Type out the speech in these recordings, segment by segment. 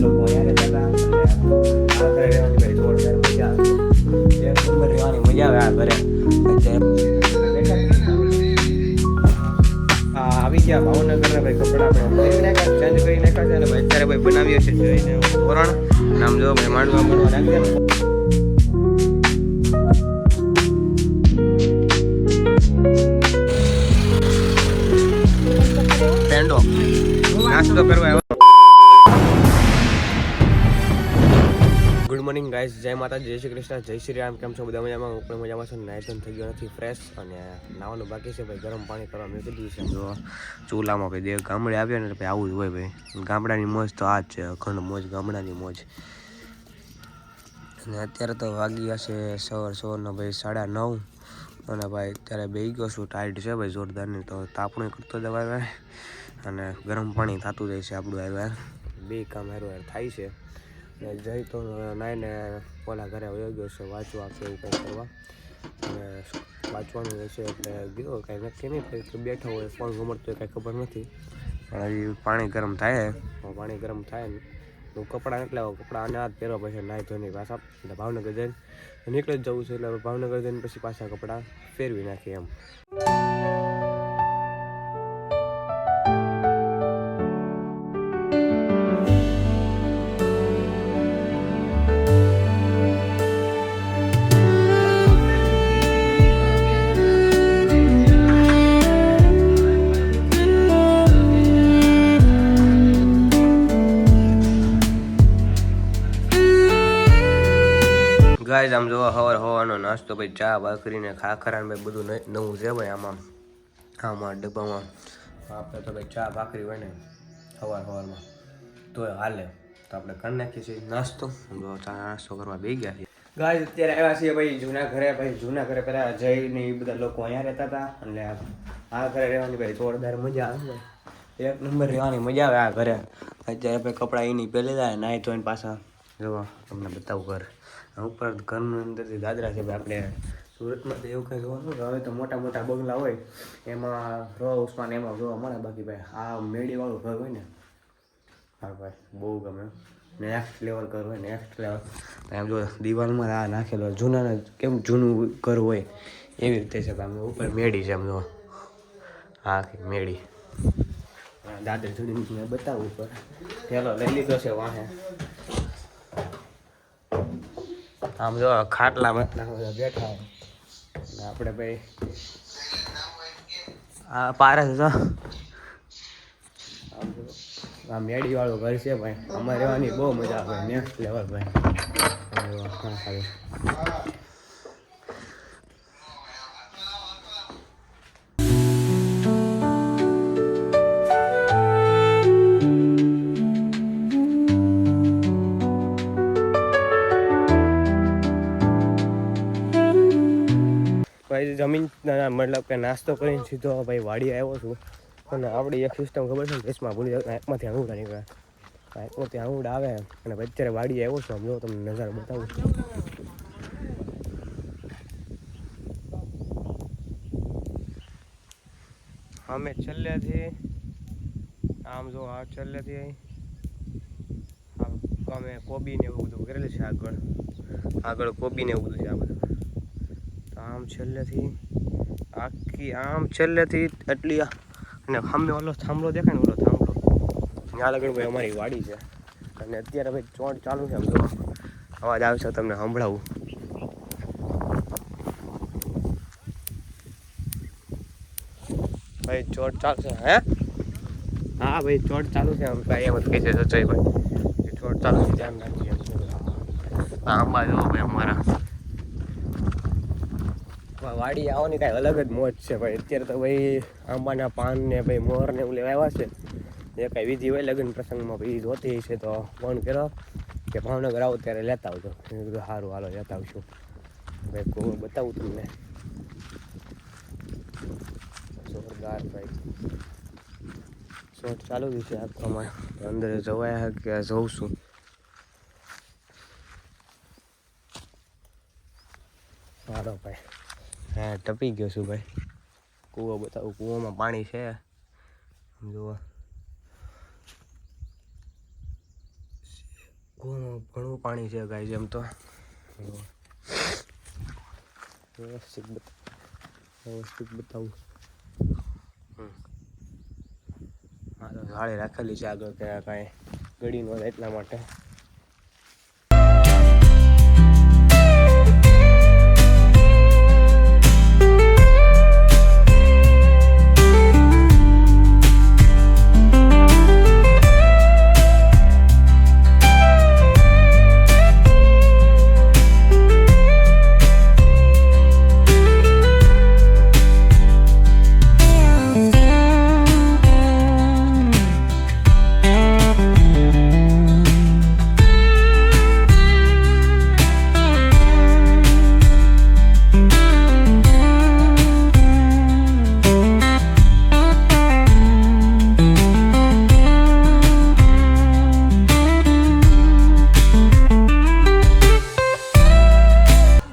લોકો અહીંયા રહેતા હતા. આવી ગયા ભાવનગર ભાઈ કપડા ચેન્જ કરી નાખ્યા છે અને ભાઈ અત્યારે ભાઈ બનાવીએ છે જોઈને ધોરણ નામ જો ભાઈ માંડવા બનવા નાખ્યા પેન્ડો નાસ્તો કરવા. ગુડ મોર્નિંગ ગાઈસ, જય માતા, જય શ્રી કૃષ્ણ, જય શ્રી રામ. કેમ છો બધા? મજામાં? હું પણ મજામાં છું. નાઈટન થઈ ગયો નથી ફ્રેશ અને નાવાનું બાકી છે ભાઈ. ગરમ પાણી કરવા મેં કીધું છે જો ચૂલામાં ભાઈ. દેવ ગામડે આવ્યો ને ભાઈ આવું જ હોય ભાઈ. ગામડાની મોજ તો આ જ છે, અખંડ મોજ, ગામડાની મોજ. અને અત્યારે તો વાગી ગયા છે સવારના ભાઈ 9:30 અને ભાઈ અત્યારે બેસી ગયો છું. ટાઈટ છે ભાઈ જોરદારની, તો તાપણું કરતો જવાય અને ગરમ પાણી થતું જાય છે આપણું હારવાર. બે કામ હારવાર થાય છે. જઈ તો નાઈને ઓલા ઘરે વયો ગયો છે વાંચવા કે એવું કંઈ કરવા, અને વાંચવાનું રહેશે એટલે ગયો. કાંઈ નક્કી નહીં, બેઠો હોય ફોન ગમડતો હોય કાંઈ ખબર નથી. પણ હજી પાણી ગરમ થાય ને હું કપડાં એટલે કપડાં આને હાથ પહેરવા પછી નાહી ધોઈને પાછા એટલે ભાવનગર જઈને નીકળી જ જવું છે. એટલે ભાવનગર જઈને પછી પાછા કપડાં ફેરવી નાખીએ એમ. ગાઈઝ આમ જોવા હવાનો નાસ્તો ભાઈ, ચા ભાખરીને ખાખરા ને ભાઈ બધું નવું છે ભાઈ. આમાં ડબ્બામાં આપણે તો ભાઈ ચા ભાખરી હોય ને સવારમાં તો હાલે, તો આપણે કરી નાખીએ છીએ નાસ્તો. ચા નાસ્તો કરવા બેસી ગયા છીએ ગાઈઝ. અત્યારે આવ્યા છીએ ભાઈ જૂના ઘરે. ભાઈ જૂના ઘરે પહેલાં જઈને એ બધા લોકો અહીંયા રહેતા હતા એટલે આ ઘરે રહેવાની ભાઈ જોરદાર મજા આવે. એક નંબર રહેવાની મજા આવે આ ઘરે. અત્યારે ભાઈ કપડાં એની પહેલી જાય નાહી ધોઈને પાછા જોવા તમને બતાવું ઘર. ઉપર ઘરની અંદરથી દાદરા છે ભાઈ. આપણે સુરતમાં તો એવું કંઈ જોવાનું હવે તો મોટા મોટા બંગલા હોય એમાં રો હાઉસમાં ને એમાં જોવા મળે. બાકી ભાઈ આ મેડીવાળું ઘર હોય ને હા ભાઈ બહુ ગમે. નેક્સ્ટ લેવલ ઘર હોય, નેક્સ્ટ લેવલ. એમ જો દિવાલમાં આ નાખેલો જૂના કેમ જૂનું ઘર હોય એવી રીતે છે ભાઈ. ઉપર મેડી છે એમ જો આખી મેડી. દાદર ચડીને બતાવવું ઉપર પેલો લઈ લીધો છે વાહે. આમ જો ખાટલા માટલા બધા બેઠા આપણે ભાઈ આ પારસ છે. આ મેડી વાળું ઘર છે ભાઈ. અમારે રહેવાની બહુ મજા આવે, નેક્સ્ટ લેવલ ભાઈ. ભાઈ જમીન મતલબ કે નાસ્તો કરીને સીધો ભાઈ વાડી આવ્યો છું. અને આપણી એક સિસ્ટમ ખબર છે ને, દેશમાં ભૂલી જાય એકમાંથી આંગુડા નીકળે. એકમાંથી આંગુડા આવે અને ભાઈ અત્યારે વાડી આવ્યો છું. આમ જો તમને નજારો બતાવું છું. અમે છેલ્લેથી આમ જો આ છેલ્લેથી અમે કોબી ને એવું બધું કરેલું છે. આગળ કોબી ને એવું બધું છે આ બધું. આમ છેલ્લેથી એટલી અને સામે ઓલો થાંભલો દેખાય ને, ઓલો થાંભલો ત્યાં લગડ ભાઈ અમારી વાડી છે. અને અત્યારે ભાઈ ચોટ ચાલુ છે. આમ જો અવાજ આવશે તમને સંભળાવું. ભાઈ ચોટ ચાલુ છે. હે હા ભાઈ ચોટ ચાલુ છે. આમ ભાઈ એમ જ કહે છે સચાઈ ભાઈ ચોટ ચાલુ છે, ધ્યાન રાખીએ. આંબા જો ભાઈ અમારા વાડી આવવાની કાંઈ અલગ જ મોજ છે ભાઈ. અત્યારે તો ભાઈ આંબાના પાન ને ભાઈ મોર ને એવું લેવા આવ્યા છે. એ કાંઈ વિધિ હોય લગ્ન પ્રસંગમાં ભાઈ જોતી છે તો ફોન કર્યો કે ભાવનગર આવો ત્યારે લેતા આવજો. મેં કીધું સારું હાલો લેતા આવશું ભાઈ. કોઈ બતાવું તમને જોરદાર ભાઈ. શોટ ચાલુ જ છે આમાં. અંદર જવાય કે જઉં છું. સારો ભાઈ. હા ટપી ગયો છું ભાઈ. કૂવો બતાવું. કૂવામાં પાણી છે જુઓ. ઘણું પાણી છે ગાઈસ એમ તો વ્યવસ્થિત બતાવું હા તો જાળી રાખેલી છે આગળ કે કાંઈ ગળી ન થાય એટલા માટે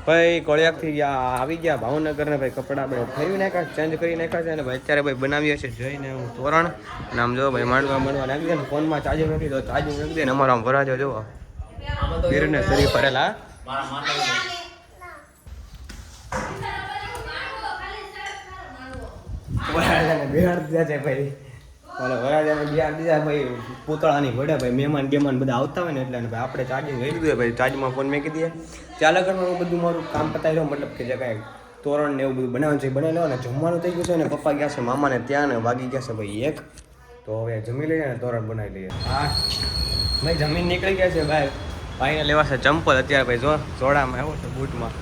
ભાઈ કોળિયાકથી આવી ગયા ભાવનગર ને ભાઈ કપડા આપણે ફેરવી નાખ્યા ચેન્જ કરી નાખ્યા છે અને ભાઈ અત્યારે ભાઈ બનાવીએ છીએ જઈને હું તોરણ અને આમ જો ભાઈ માંડવા નાખી દે ને ફોનમાં ચાર્જિંગ નથી તો ચાર્જિંગ નાખી દે ને અમારો આમ વરાજો જોવો ગીરને શરીર ફરેલા બિહાર દીધા છે ભાઈ વરાજાને બિહાર દીધા ભાઈ પૂતળાની વડે ભાઈ મહેમાન બધા આવતા હોય ને એટલે ભાઈ આપણે ચાર્જિંગ લઈ લીધું ભાઈ ચાર્જમાં ફોન મેકી દઈએ ચાલે કરવાનું બધું મારું કામ પતાવી રહ્યો મતલબ કે જે કાંઈ તોરણ ને એવું બધું બનાવવાનું છે બનાવી લો ને જમવાનું થઈ ગયું છે ને પપ્પા ગયા છે મામાને ત્યાં ને વાગી ગયા છે ભાઈ 1 તો હવે જમી લઈએ ને તોરણ બનાવી લઈએ હા ભાઈ જમીન નીકળી ગયા છે ભાઈને લેવા છે ચંપલ અત્યારે ભાઈ જો જોડામાં આવ્યો છે બૂટમાં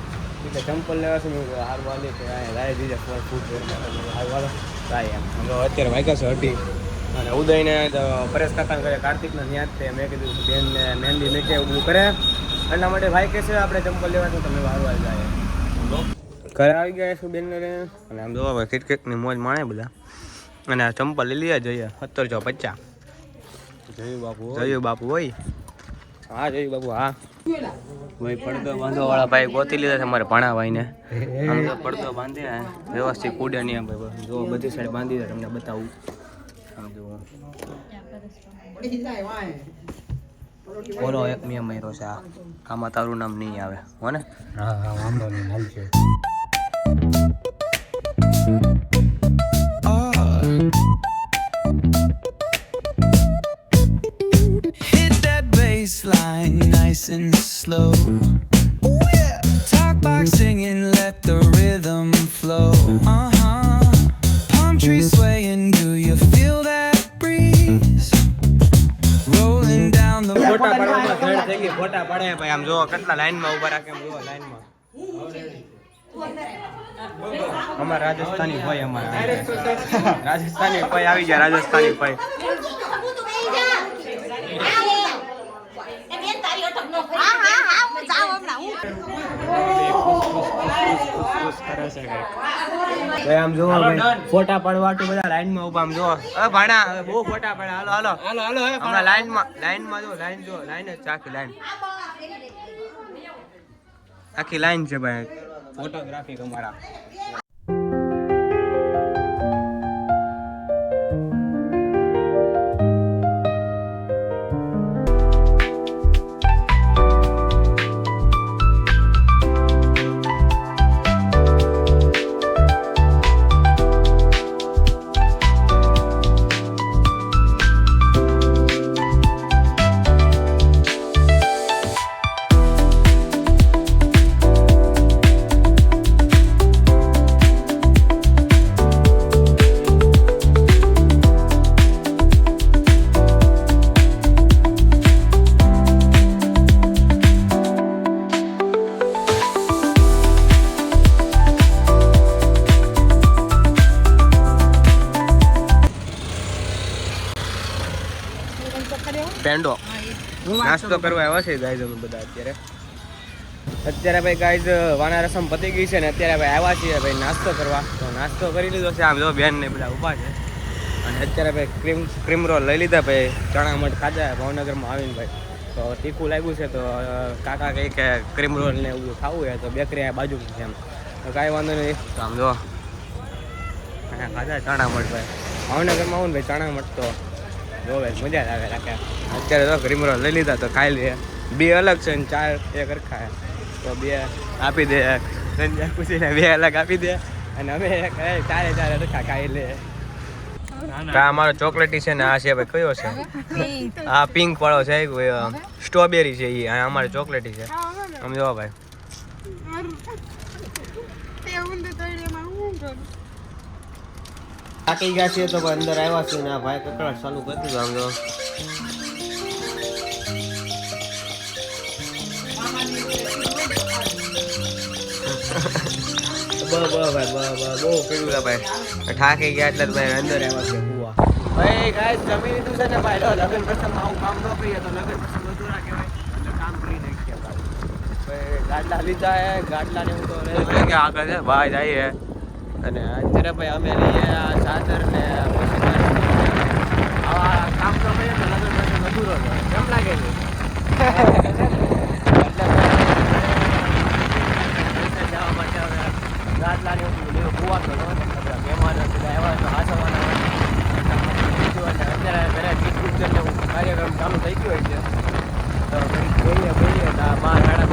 એટલે ચંપલ લેવા છે હાર વાલી કે રાય દીધા ફૂટ હાર વાળો રાય એમ અત્યારે વાગ્યા છે 2:30 અને ઉદયને પરેશ કાકાને કરે કાર્તિકને ન્યાજ છે મેં કીધું બેનને મહેંદી મેં કે એવું કરે એટલા માટે ભાઈ કહે છે આપણે ચંપલ લેવા છો તમે વારવાર જાય ઘરે આવી ગયા છું બેનને લઈને અને આમ જોવા ભાઈ ક્રિકેટની મોજ માણે બધા અને આ ચંપલ લઈ લઈએ જઈએ 1750 જયું બાપુ હોય હા જયું બાપુ હા ભાઈ પડદો બાંધવાવાળા ભાઈ ગોતી લીધા છે અમારે ભાણા ભાઈને આમ તો પડદો બાંધીને વ્યવસ્થિત કૂડે નહીં ભાઈ જો બધી સાઈડ બાંધી દે તમને બતાવું આમ જુઓ બોલો એક મેં મર્યો છે આમાં તારું નામ નહીં આવે હો ને હા વાંધો નહીં હાલ છે Hit that baseline nice and slow. Ooh, yeah. Talk box singing, let the rhythm flow. Palm trees swaying, do you feel that breeze? Rolling down the ફોટા પાડવામાં ધડ થઈ ગઈ ફોટા પાડે ભાઈ આમ જો કેટલા લાઈનમાં ઊભા રાખે એમ જો લાઈનમાં અમારા રાજસ્થાની ભાઈ અમારા રાજસ્થાની ભાઈ આવી ગયા રાજસ્થાની ભાઈ આમ જો ફોટા પાડવા બધા લાઈનમાં ઉભા આમ જો ભાણા બહુ ફોટા પડે હાલો હાલો હાલો હાલો હમણાં લાઈનમાં જો લાઈન જ છે આખી લાઈન છે ભાઈ ફોટોગ્રાફી અમારા પેન્ડો નાસ્તો કરવા આવ્યા છે ગાઈઝ અમે બધા અત્યારે ભાઈ ગાઈઝ વાના રસમ પતી ગઈ છે ને અત્યારે ભાઈ આવ્યા છીએ ભાઈ નાસ્તો કરવા તો નાસ્તો કરી લીધો છે આમ જો બેન ને બધા ઊભા છે અને અત્યારે ભાઈ ક્રીમ રોલ લઈ લીધા ભાઈ ચણા મઠ ખાધા ભાવનગરમાં આવીને ભાઈ તો તીખું લાગ્યું છે તો કાકા કહે કે ક્રીમ રોલ ને એવું ખાવું હોય તો બેકરી આ બાજુ છે એમ તો કાંઈ વાંધો નહીં તો આમ જો ખાધા ચણા મઠ ભાઈ ભાવનગરમાં આવું ને ભાઈ ચણા મઠ તો જો ભાઈ મજા જ આવે રાખે અત્યારે તો ક્રીમ રોલ લઈ લીધા તો ખાઈ લઈએ બે અલગ છે ને 4 એક હરખા છે. તો બે આપી દે સંજય પૂછીને 2 અલગ આપી દે અને અમે ચારે હરખા ખાઈ લે. આ અમારો ચોકલેટી છે ને આ છે ભાઈ કયો છે આ પિંક વાળો છે સ્ટ્રોબેરી છે એ આ અમારે ચોકલેટી છે સમજો ભાઈ. થાકી ગયા છીએ તો અંદર આવ્યા છીએ ને આ ભાઈ કકડાટ ચાલુ કરી દીધું આમ જો. બહુ પીડું છે ભાઈ થાકી ગયા એટલે ભાઈ અંદર આવ્યા છે કુવા. ભાઈ ગાઈસ જમી લીધું છે ને ભાઈ લગન પ્રસંગ આવું કામ ન કરીએ તો લગન પ્રસંગ અધૂરા કહેવાય એટલે કામ કરી નાખીએ ભાઈ. ગાડલા લીધા હે ગાડલા ને હું તો આગળ છે ભાઈ જઈએ અને અત્યારે ભાઈ અમે લઈએ આ ચાદર ને આવા કામ તો કરીએ તો લગન પ્રસંગ અધૂરો છે કેમ લાગે છે. જવા માટે હવે ગાડલા ને કુવા તો મહેમાનો આવ્યા તો હાસવાના અત્યારે ઘરે કાર્યક્રમ ચાલુ થઈ ગયો હોય છે તો જોઈએ બાર ગાડામાં કાલે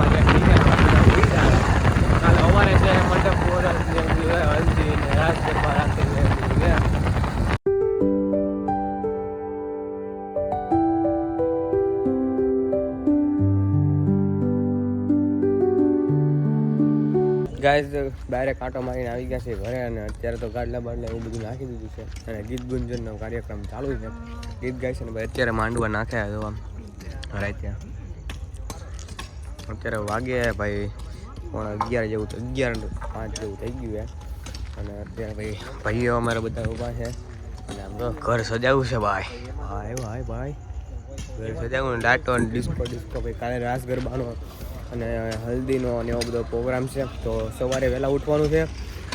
અમારે છે મંડપ હલ્દી ને રાસ ગરબા રાખી છે. ગાઈસ ડાયરેક્ટ આટો મારીને આવી ગયા છે ઘરે અને અત્યારે તો ગાડલા બાડલા એવું બધું નાખી દીધું છે અને ગીત ગુંજનનો કાર્યક્રમ ચાલુ છે. ગીત ગાય છે ને ભાઈ અત્યારે માંડવા નાખ્યા તો આમ રાતે અત્યારે વાગે ભાઈ 11 જેવું તો 11:05 જેવું થઈ ગયું છે અને અત્યારે ભાઈઓ અમારા બધા ઊભા છે અને આમ તો ઘર સજાવું છે ભાઈ ભાઈ ઘર સજાવું ડાટો અને ડિસ્કો ભાઈ કાલે રાસ ગરબાનો અને હલ્દીનો અને એવો બધો પ્રોગ્રામ છે તો સવારે વહેલા ઉઠવાનું છે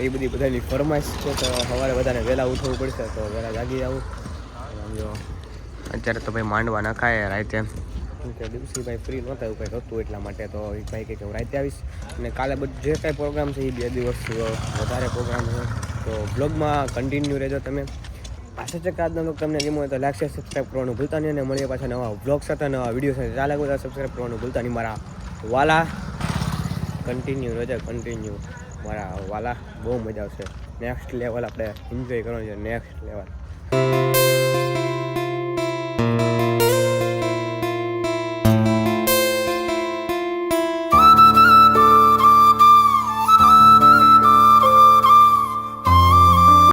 એ બધી બધાની ફરમાઈશ છે તો સવારે બધાને વહેલા ઉઠવું પડશે તો વહેલા જાગી આવું. જો અત્યારે તો ભાઈ માંડવા નખાય રાતે કેમ કે દિવસીભાઈ ફ્રી નહોતા એવું કંઈક હતું એટલા માટે તો એ ભાઈ કે હું રાતે આવીશ અને કાલે બધું જે કાંઈ પ્રોગ્રામ છે એ 2 દિવસ વધારે પ્રોગ્રામ છે તો બ્લોગમાં કન્ટિન્યુ રહેજો તમે. પાછા છે કે આજનો બ્લોગ તમને ગમ્યો હોય તો લાઈક શેર સબસ્ક્રાઈબ કરવાનું ભૂલતા નહીં અને મળીએ પાછા નવા બ્લોગ સાથે નવા વિડીયો સાથે. ચાલે બધા સબસ્ક્રાઈબ કરવાનું ભૂલતા નહીં મારા વાલા. કન્ટિન્યુ રહેજો કન્ટિન્યુ મારા વાલા. બહુ મજા આવશે નેક્સ્ટ લેવલ આપણે એન્જોય કરવાનું છે નેક્સ્ટ લેવલ.